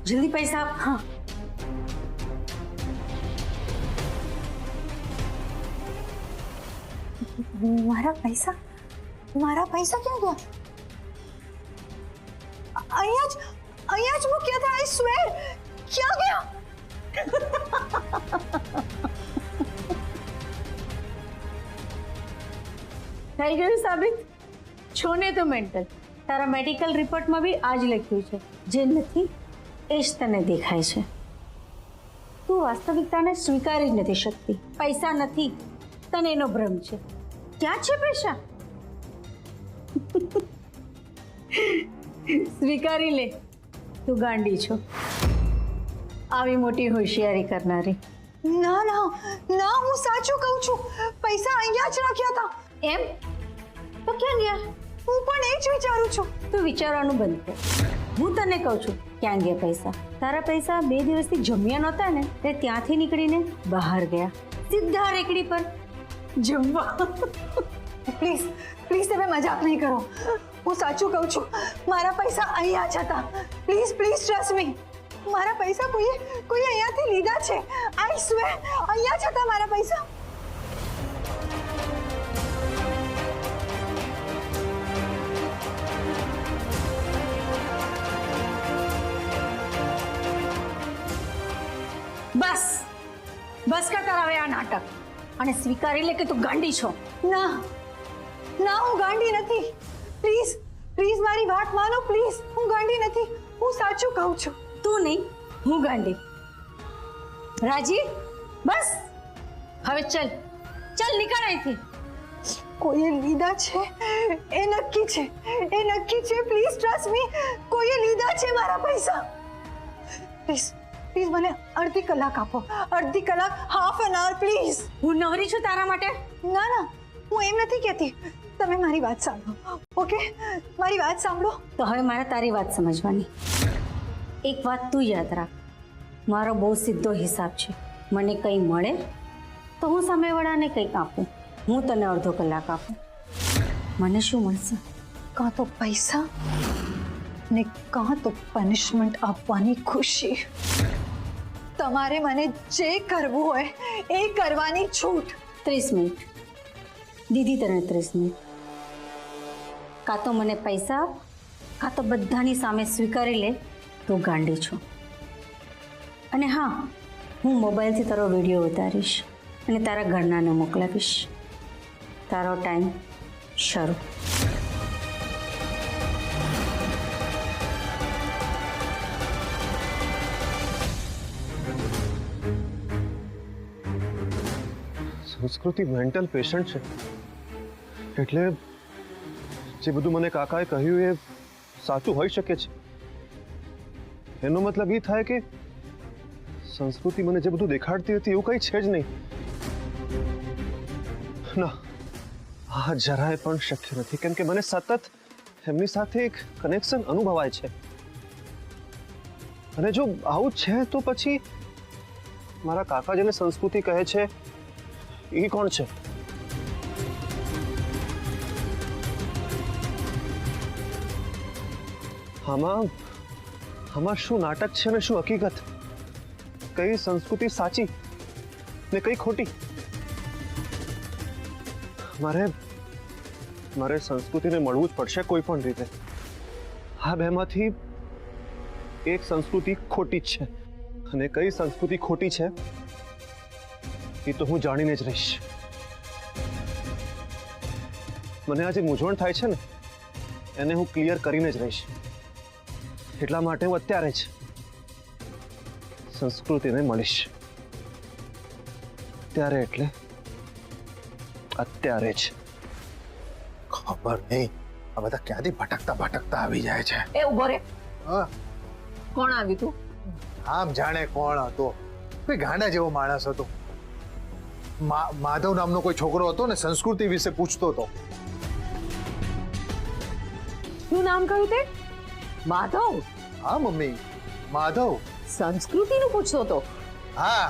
जल्दी पैसा आप। हाँ मारा पैसा क्या हुआ? अय्याज वो क्या था? आई स्वेर क्या गया? થઈ ગયું સાબિત. છોને તો મેન્ટલ. તારા મેડિકલ રિપોર્ટમાં બી આ જ લખ્યું છે. જે નથી એ જ તને દેખાય છે. તું વાસ્તવિકતાને સ્વીકારી જ નથી શકતી. પૈસા નથી, તને એનો ભ્રમ છે. ક્યાં છે પૈસા? સ્વીકારી લે, તું ગાંડી છો. આવી મોટી હોશિયારી કરનારી. ના ના ના, હું સાચું કહું છું. પૈસા અહીંયા જ રાખ્યા હતા. એમ તો ક્યાં ગયા? હું પણ એ જ વિચારું છું. તું વિચારવાનું બંધ કર. હું તને કહું છું ક્યાં ગયા પૈસા. તારા પૈસા 2 દિવસથી જમ્યા નહોતા ને તે ત્યાંથી નીકળીને બહાર ગયા, સીધા રેકડી પર જમવા. પ્લીઝ પ્લીઝ તમે મજાક નહીં કરો. હું સાચું કહું છું, મારા પૈસા અહીંયા જ હતા. Please please trust me. મારા પૈસા કોઈ અહીંયાથી લીધા છે. આઈ સ્વેર અહીંયા જ હતા મારા પૈસા. બસ બસ કર તારા હવે આ નાટક, અને સ્વીકારી લે કે તું ગાંડી છો. ના ના, હું ગાંડી નથી. પ્લીઝ પ્લીઝ મારી વાત માનો. પ્લીઝ, હું ગાંડી નથી. હું સાચું કહું છું. તું નહીં, હું ગાંડી. રાજી બસ હવે ચલ ચલ નીકળ અહીંથી. કોઈએ લીધા છે એ નક્કી છે, એ નક્કી છે. પ્લીઝ ટ્રસ્ટ મી, કોઈએ લીધા છે મારા પૈસા. પ્લીઝ પ્લીઝ મને અડધી કલાક આપો. અડધી કલાક, હાફ એન આવર પ્લીઝ. હું નવરી છું તારા માટે. ના ના, હું એમ નથી કહેતી. તમે મારી વાત સાંભળો. ઓકે, મારી વાત સાંભળો. તો હવે મારે તારી વાત સમજવાની. એક વાત તું યાદ રાખ, મારો બહુ સીધો હિસાબ છે. મને કંઈ મળે તો હું સામેવાળાને કંઈક આપું. હું તને અડધો કલાક આપું. મને શું મળશે? કાં તો પૈસા ને કાં તો પનિશમેન્ટ આપવાની ખુશી. તમારે મને જે કરવું હોય એ કરવાની છૂટ. 30 મિનિટ દીદી, તને 30 મિનિટ. કાં તો મને પૈસા આપ, કાં તો બધાની સામે સ્વીકારી લે તું ગાંડી છો. અને હા, હું મોબાઈલથી તારો વિડીયો ઉતારીશ અને તારા ઘરનાને મોકલાવીશ. તારો ટાઈમ શરૂ. સંસ્કૃતિ મેન્ટલ પેશન્ટ છે, એટલે જે બધું મને કાકાએ કહ્યું એ સાચું હોઈ શકે છે. એનો મતલબ એ થાય કે સંસ્કૃતિ મને જે બધું દેખાડતી હતી એવું કંઈ છે જ નહીં. ના, આ જરાય પણ શક્ય નથી, કેમ કે મને સતત એમની સાથે એક કનેક્શન અનુભવાય છે. અને જો આવું છે તો પછી મારા કાકા જેને સંસ્કૃતિ કહે છે એ કોણ છે? આમાં શું નાટક છે ને શું હકીકત? કઈ સંસ્કૃતિ સાચી ને કઈ ખોટી? મારે સંસ્કૃતિને મળવું જ પડશે કોઈ પણ રીતે. આ બેમાંથી એક સંસ્કૃતિ ખોટી જ છે, અને કઈ સંસ્કૃતિ ખોટી છે એ તો હું જાણીને જ રહીશ. મને આ જે મૂંઝવણ થાય છે ને એને હું ક્લિયર કરીને જ રહીશ. એટલા માટે હું અત્યારે જ સંસ્કૃતિને મળીશ. અત્યારે એટલે અત્યારે જ. ખબર નહીં આ બધા ક્યાંથી ભટકતા આવી જાય છે. એ ઉભો રે. હા, કોણ આવ્યું તું? આમ જાણે કોણ હતો, કોઈ ગાંડા જેવો માણસ હતો. માધવ નામનો કોઈ છોકરો હતો ને, સંસ્કૃતિ વિશે પૂછતો હતો. શું નામ કહ્યું તે? માધવ? હા મમ્મી, માધવ. સંસ્કૃતિનું પૂછતો હતો? હા,